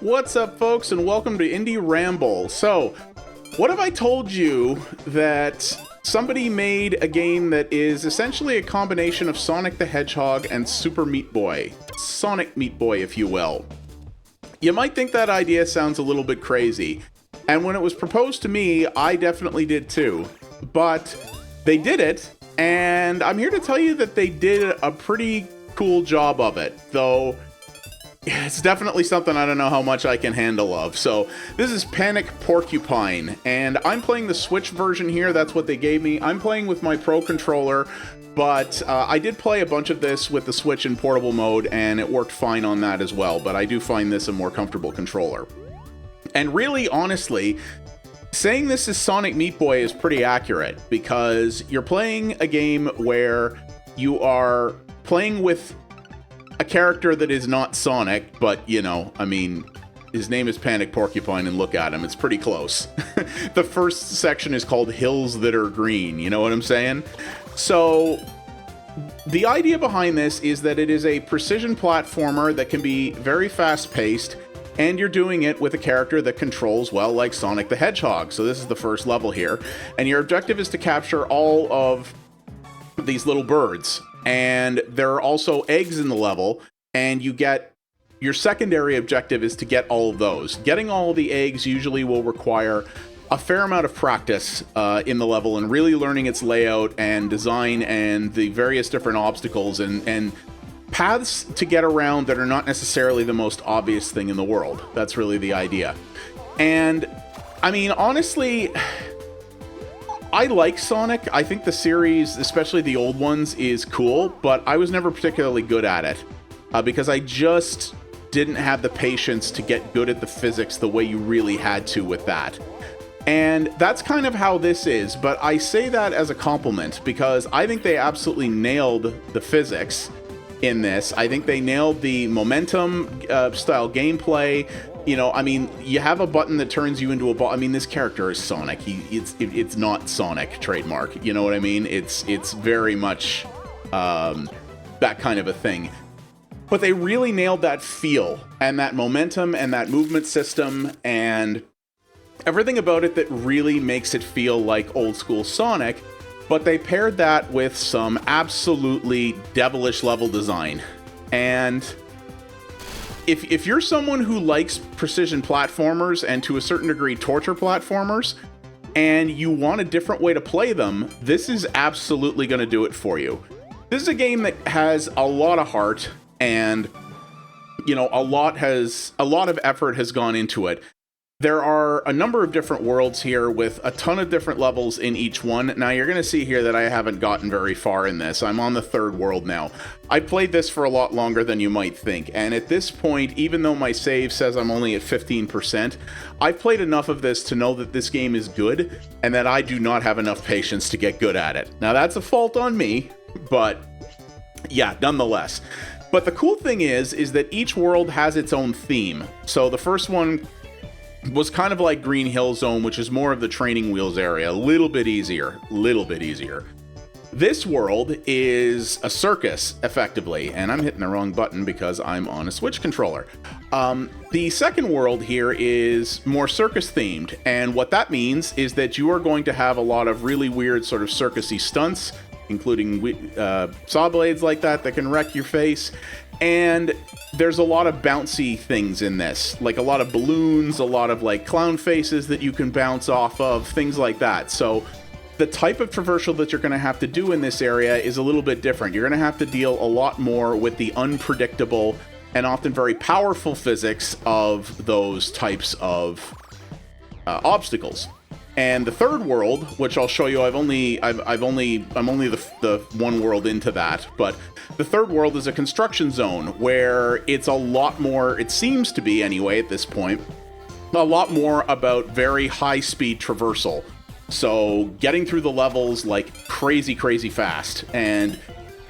What's up, folks, and welcome to Indie Ramble. So, what have I told you that somebody made a game that is essentially a combination of Sonic the Hedgehog and Super Meat Boy? Sonic Meat Boy, if you will. You might think that idea sounds a little bit crazy, and when it was proposed to me, I definitely did too. But they did it, and I'm here to tell you that they did a pretty cool job of it, though it's definitely something I don't know how much I can handle of. So this is Panic Porcupine, and I'm playing the Switch version here. That's what they gave me. I'm playing with my Pro controller, but I did play a bunch of this with the Switch in portable mode, and it worked fine on that as well, but I do find this a more comfortable controller. And really, honestly, saying this is Sonic Meat Boy is pretty accurate, because you're playing a game where you are playing with a character that is not Sonic, but, you know, I mean, his name is Panic Porcupine, and look at him, it's pretty close. The first section is called Hills That Are Green, you know what I'm saying? So, the idea behind this is that it is a precision platformer that can be very fast-paced, and you're doing it with a character that controls, well, like Sonic the Hedgehog. So this is the first level here, and your objective is to capture all of these little birds. And there are also eggs in the level, and you get your secondary objective is to get all of those. Getting all of the eggs usually will require a fair amount of practice in the level, and really learning its layout and design and the various different obstacles and paths to get around that are not necessarily the most obvious thing in the world. That's really the idea. And I mean, honestly, I like Sonic. I think the series, especially the old ones, is cool, but I was never particularly good at it because I just didn't have the patience to get good at the physics the way you really had to with that. And that's kind of how this is, but I say that as a compliment because I think they absolutely nailed the physics in this. I think they nailed the momentum style gameplay. You know, I mean, you have a button that turns you into a ball. I mean, this character is Sonic. It's not Sonic trademark. You know what I mean? It's very much that kind of a thing. But they really nailed that feel and that momentum and that movement system and everything about it that really makes it feel like old school Sonic. But they paired that with some absolutely devilish level design. And if you're someone who likes precision platformers and to a certain degree torture platformers, and you want a different way to play them, this is absolutely going to do it for you. This is a game that has a lot of heart, and you know, a lot of effort has gone into it. There are a number of different worlds here with a ton of different levels in each one. Now, you're going to see here that I haven't gotten very far in this. I'm on the third world now. I played this for a lot longer than you might think, and at this point, even though my save says I'm only at 15%, I've played enough of this to know that this game is good, and that I do not have enough patience to get good at it. Now, that's a fault on me, but yeah, nonetheless. But the cool thing is that each world has its own theme. So the first one was kind of like Green Hill Zone, which is more of the training wheels area, a little bit easier. This world is a circus, effectively, and I'm hitting the wrong button because I'm on a Switch controller. The second world here is more circus themed, and what that means is that you are going to have a lot of really weird sort of circusy stunts, including saw blades like that can wreck your face. And there's a lot of bouncy things in this, like a lot of balloons, a lot of like clown faces that you can bounce off of, things like that. So the type of traversal that you're going to have to do in this area is a little bit different. You're going to have to deal a lot more with the unpredictable and often very powerful physics of those types of obstacles. And the third world, which I'll show you, I'm only the one world into that, but the third world is a construction zone where it's a lot more, it seems to be anyway at this point, a lot more about very high-speed traversal. So getting through the levels like crazy fast and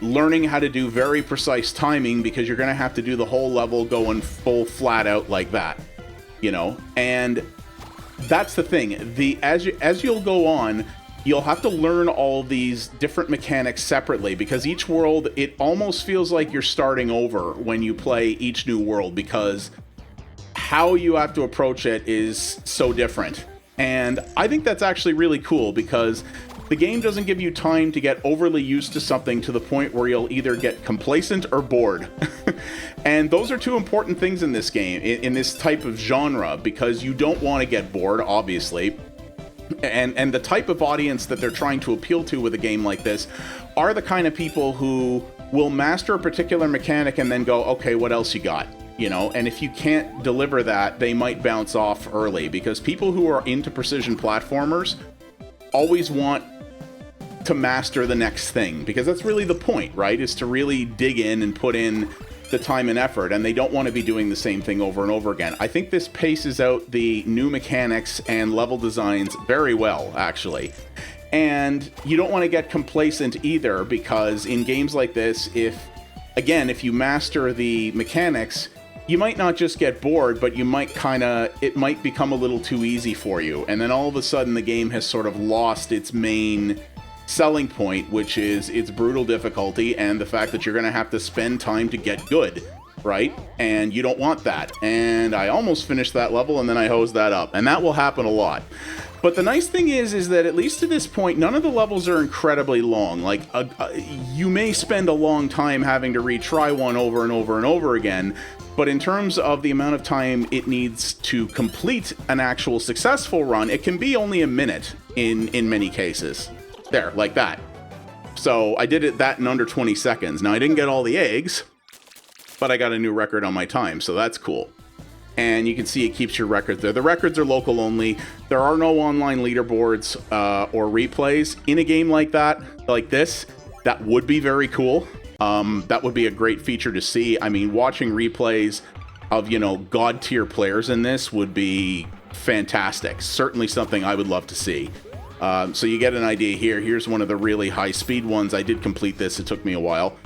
learning how to do very precise timing, because you're going to have to do the whole level going full flat out like that, you know? And that's the thing. As you'll go on, you'll have to learn all these different mechanics separately, because each world, it almost feels like you're starting over when you play each new world, because how you have to approach it is so different. And I think that's actually really cool, because the game doesn't give you time to get overly used to something to the point where you'll either get complacent or bored. And those are two important things in this game, in this type of genre, because you don't want to get bored, obviously. And the type of audience that they're trying to appeal to with a game like this are the kind of people who will master a particular mechanic and then go, okay, what else you got? You know, and if you can't deliver that, they might bounce off early, because people who are into precision platformers always want to master the next thing, because that's really the point, right? Is to really dig in and put in the time and effort, and they don't want to be doing the same thing over and over again. I think this paces out the new mechanics and level designs very well, actually. And you don't want to get complacent either, because in games like this, if you master the mechanics, you might not just get bored, but you might it might become a little too easy for you. And then all of a sudden the game has sort of lost its main selling point, which is its brutal difficulty and the fact that you're going to have to spend time to get good, right? And you don't want that. And I almost finished that level and then I hosed that up. And that will happen a lot. But the nice thing is that at least to this point, none of the levels are incredibly long. Like, you may spend a long time having to retry one over and over and over again, but in terms of the amount of time it needs to complete an actual successful run, it can be only a minute in many cases. There, like that. So I did that in under 20 seconds. Now, I didn't get all the eggs, but I got a new record on my time, so that's cool. And you can see it keeps your records there. The records are local only. There are no online leaderboards or replays. In a game like that, like this, that would be very cool. That would be a great feature to see. I mean, watching replays of, god tier players in this would be fantastic. Certainly something I would love to see. So you get an idea here. Here's one of the really high speed ones. I did complete this. It took me a while.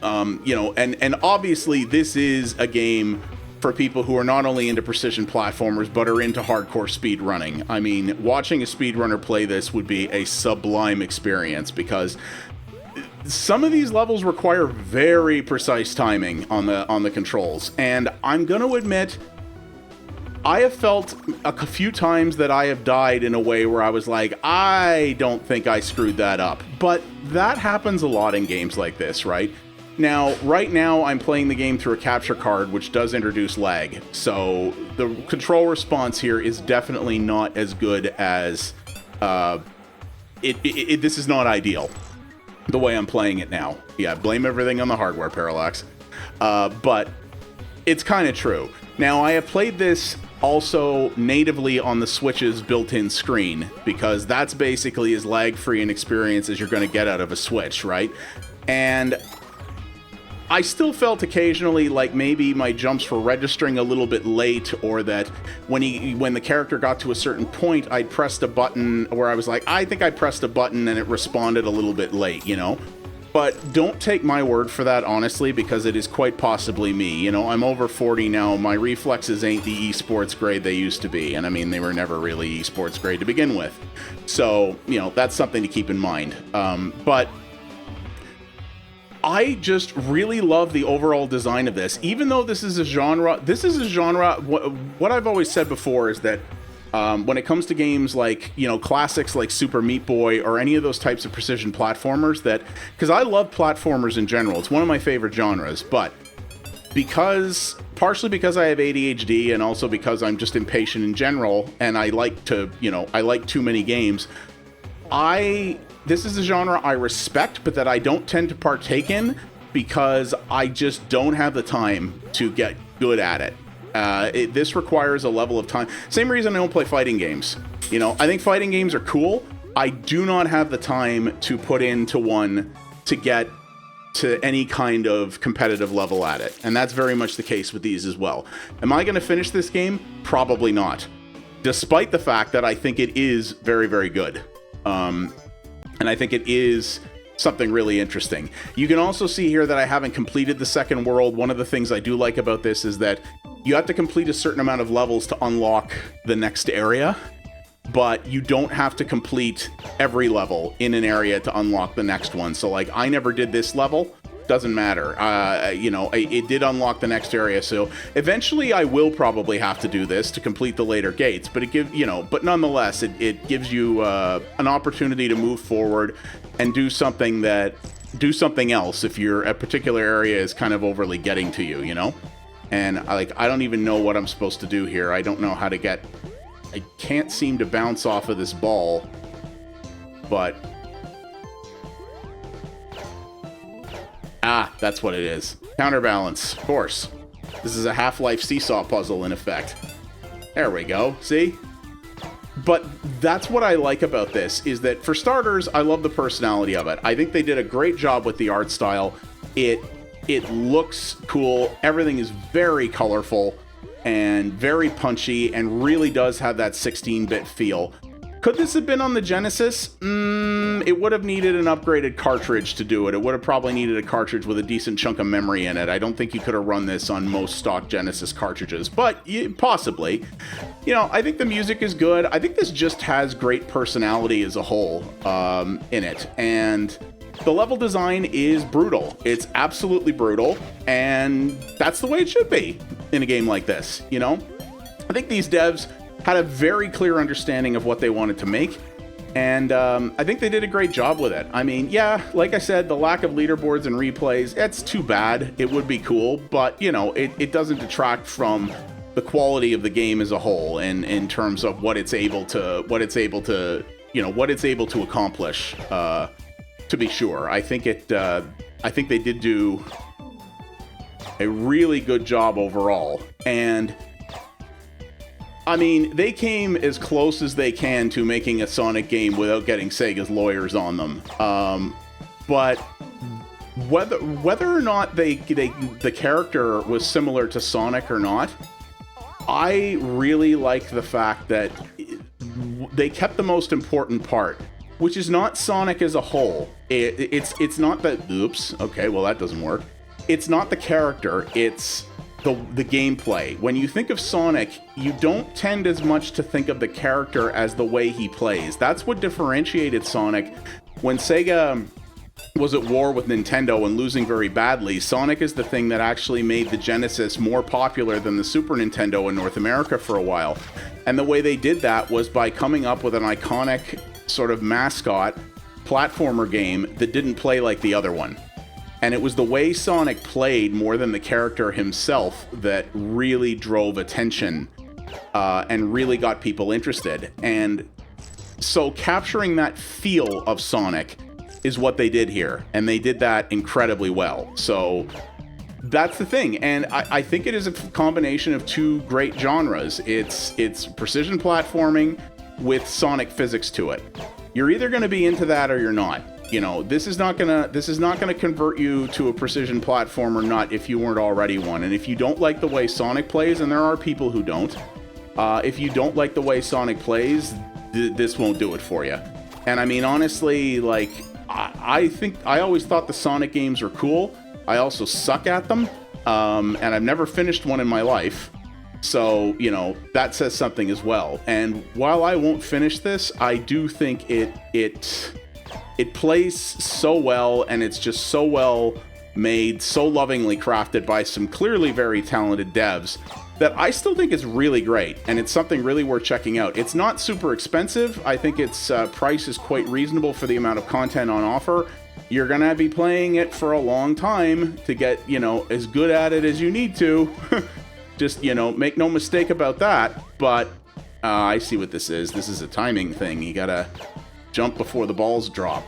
And obviously this is a game for people who are not only into precision platformers, but are into hardcore speed running. I mean, watching a speedrunner play this would be a sublime experience, because some of these levels require very precise timing on the controls. And I'm going to admit, I have felt a few times that I have died in a way where I was like, I don't think I screwed that up. But that happens a lot in games like this, right? Now, right now, I'm playing the game through a capture card, which does introduce lag. So the control response here is definitely not as good as... this is not ideal, the way I'm playing it now. Yeah, blame everything on the hardware, Parallax. But it's kind of true. Now, I have played this also natively on the Switch's built-in screen, because that's basically as lag-free an experience as you're going to get out of a Switch, right? And I still felt occasionally like maybe my jumps were registering a little bit late, or that when the character got to a certain point, I'd pressed a button where I was like, I think I pressed a button and it responded a little bit late, But don't take my word for that, honestly, because it is quite possibly me. I'm over 40 now. My reflexes ain't the esports grade they used to be. And I mean, they were never really esports grade to begin with. So, that's something to keep in mind. But I just really love the overall design of this. Even though this is a genre, what I've always said before is that when it comes to games like, classics like Super Meat Boy or any of those types of precision platformers, because I love platformers in general. It's one of my favorite genres, but partially because I have ADHD and also because I'm just impatient in general, and I like too many games, this is a genre I respect, but that I don't tend to partake in because I just don't have the time to get good at it. This requires a level of time. Same reason I don't play fighting games. I think fighting games are cool. I do not have the time to put into one to get to any kind of competitive level at it. And that's very much the case with these as well. Am I going to finish this game? Probably not. Despite the fact that I think it is very, very good. And I think it is something really interesting. You can also see here that I haven't completed the second world. One of the things I do like about this is that you have to complete a certain amount of levels to unlock the next area, but you don't have to complete every level in an area to unlock the next one. So, like, I never did this level, doesn't matter. You know, it did unlock the next area, so eventually I will probably have to do this to complete the later gates, but but nonetheless, it gives you an opportunity to move forward and do something else if a particular area is kind of overly getting to you, you know? And I don't even know what I'm supposed to do here. I don't know how to get... I can't seem to bounce off of this ball, but... Ah, that's what it is. Counterbalance, of course. This is a Half-Life seesaw puzzle, in effect. There we go, see? But that's what I like about this, is that, for starters, I love the personality of it. I think they did a great job with the art style. It looks cool. Everything is very colorful and very punchy and really does have that 16-bit feel. Could this have been on the Genesis? It would have needed an upgraded cartridge to do it. It would have probably needed a cartridge with a decent chunk of memory in it. I don't think you could have run this on most stock Genesis cartridges, but possibly. You know, I think the music is good. I think this just has great personality as a whole in it. And the level design is brutal. It's absolutely brutal, and that's the way it should be in a game like this, you know? I think these devs had a very clear understanding of what they wanted to make, and I think they did a great job with it. I mean, yeah, like I said, the lack of leaderboards and replays, it's too bad. It would be cool, but, you know, it doesn't detract from the quality of the game as a whole, and in terms of what it's able to accomplish, to be sure. I think they did do a really good job overall, and I mean, they came as close as they can to making a Sonic game without getting Sega's lawyers on them. But whether or not the character was similar to Sonic or not, I really like the fact that they kept the most important part, which is not Sonic as a whole. It's not that. Oops. Okay. Well, that doesn't work. It's not the character. It's the gameplay. When you think of Sonic, you don't tend as much to think of the character as the way he plays. That's what differentiated Sonic. When Sega was at war with Nintendo and losing very badly, Sonic is the thing that actually made the Genesis more popular than the Super Nintendo in North America for a while. And the way they did that was by coming up with an iconic sort of mascot platformer game that didn't play like the other one. And it was the way Sonic played more than the character himself that really drove attention and really got people interested. And so capturing that feel of Sonic is what they did here. And they did that incredibly well. So that's the thing. And I think it is a combination of two great genres. It's precision platforming with Sonic physics to it. You're either going to be into that or you're not. You know, this is not gonna convert you to a precision platformer nut if you weren't already one. And if you don't like the way Sonic plays, and there are people who don't, if you don't like the way Sonic plays, this won't do it for you. And I mean, honestly, like, I always thought the Sonic games were cool. I also suck at them, and I've never finished one in my life. So, you know, that says something as well. And while I won't finish this, I do think it plays so well, and it's just so well made, so lovingly crafted by some clearly very talented devs, that I still think it's really great, and it's something really worth checking out. It's not super expensive. I think its price is quite reasonable for the amount of content on offer. You're gonna be playing it for a long time to get, you know, as good at it as you need to. Just, you know, make no mistake about that. But I see what this is. This is a timing thing. You gotta jump before the balls drop.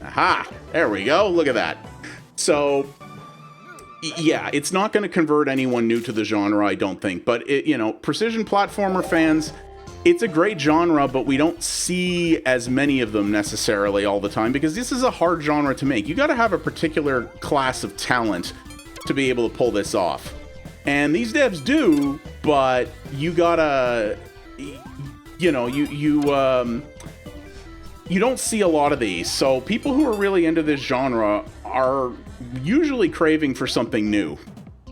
Aha! There we go. Look at that. So, yeah, it's not going to convert anyone new to the genre, I don't think. But, you know, precision platformer fans, it's a great genre, but we don't see as many of them necessarily all the time, because this is a hard genre to make. You got to have a particular class of talent to be able to pull this off. And these devs do, but you gotta, you know, you don't see a lot of these. So people who are really into this genre are usually craving for something new.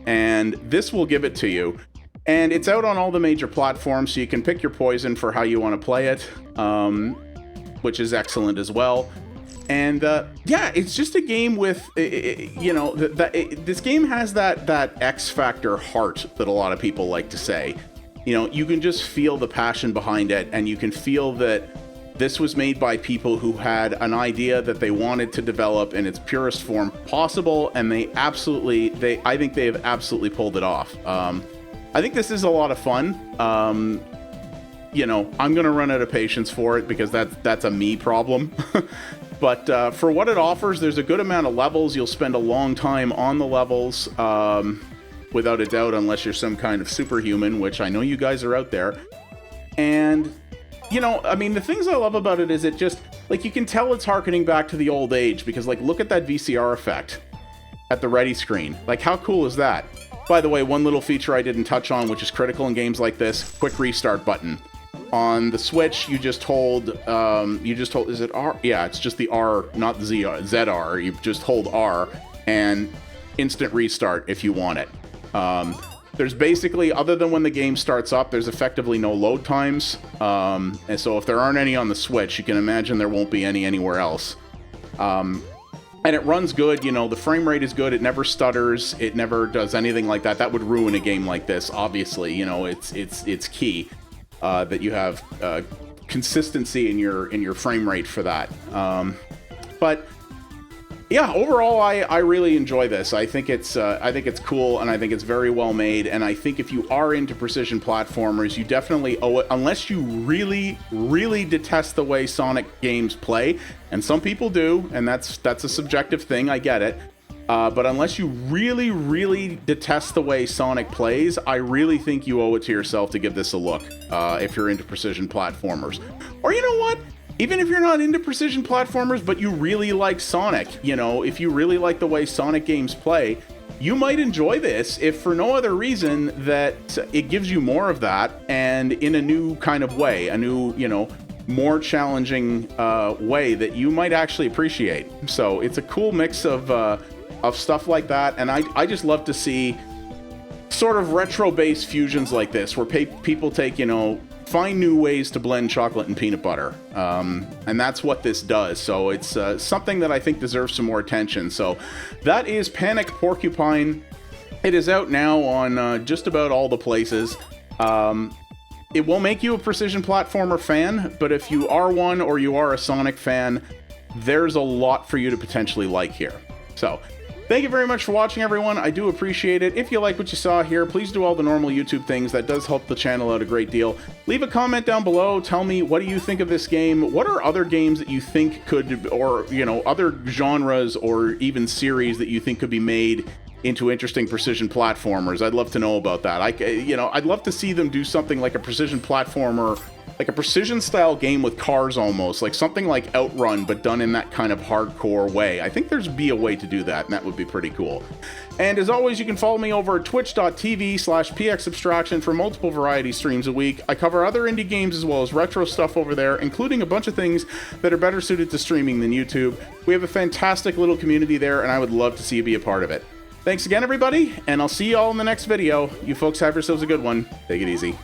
And this will give it to you. And it's out on all the major platforms, so you can pick your poison for how you want to play it, which is excellent as well. And yeah, it's just a game with, you know, this game has that X Factor heart that a lot of people like to say. You know, you can just feel the passion behind it, and you can feel that this was made by people who had an idea that they wanted to develop in its purest form possible, and I think they have absolutely pulled it off. I think this is a lot of fun. You know, I'm gonna run out of patience for it because that's a me problem. But for what it offers, there's a good amount of levels. You'll spend a long time on the levels, without a doubt, unless you're some kind of superhuman, which I know you guys are out there. And, you know, I mean, the things I love about it is it just, like, you can tell it's harkening back to the old age, because, like, look at that VCR effect at the ready screen. Like, how cool is that? By the way, one little feature I didn't touch on, which is critical in games like this, quick restart button. On the Switch, you just hold, is it R? Yeah, it's just the R, not the ZR. You just hold R and instant restart if you want it. There's basically, other than when the game starts up, there's effectively no load times. And so if there aren't any on the Switch, you can imagine there won't be any anywhere else. And it runs good, you know, the frame rate is good, it never stutters, it never does anything like that. That would ruin a game like this, obviously, you know, it's key. That you have consistency in your frame rate for that. But yeah, overall, I really enjoy this. I think it's cool, and I think it's very well made. And I think if you are into precision platformers, you definitely owe it, unless you really, really detest the way Sonic games play. And some people do, and that's a subjective thing. I get it. But unless you really, really detest the way Sonic plays, I really think you owe it to yourself to give this a look, if you're into precision platformers. Or you know what? Even if you're not into precision platformers, but you really like Sonic, you know, if you really like the way Sonic games play, you might enjoy this, if for no other reason that it gives you more of that, and in a new kind of way, a new, you know, more challenging way that you might actually appreciate. So it's a cool mix of stuff like that, and I just love to see sort of retro-based fusions like this, where people take, you know, find new ways to blend chocolate and peanut butter, and that's what this does. So it's something that I think deserves some more attention. So that is Panic Porcupine. It is out now on just about all the places. It will make you a precision platformer fan, but if you are one, or you are a Sonic fan, there's a lot for you to potentially like here. So thank you very much for watching, everyone. I do appreciate it. If you like what you saw here, please do all the normal YouTube things. That does help the channel out a great deal. Leave a comment down below. Tell me, what do you think of this game? What are other games that you think could, or, you know, other genres or even series that you think could be made into interesting precision platformers? I'd love to know about that. I'd love to see them do something like a precision platformer, like a precision style game with cars almost, like something like Outrun, but done in that kind of hardcore way. I think there's be a way to do that, and that would be pretty cool. And as always, you can follow me over at twitch.tv/pxabstraction for multiple variety streams a week. I cover other indie games as well as retro stuff over there, including a bunch of things that are better suited to streaming than YouTube. We have a fantastic little community there, and I would love to see you be a part of it. Thanks again, everybody, and I'll see you all in the next video. You folks have yourselves a good one. Take it easy.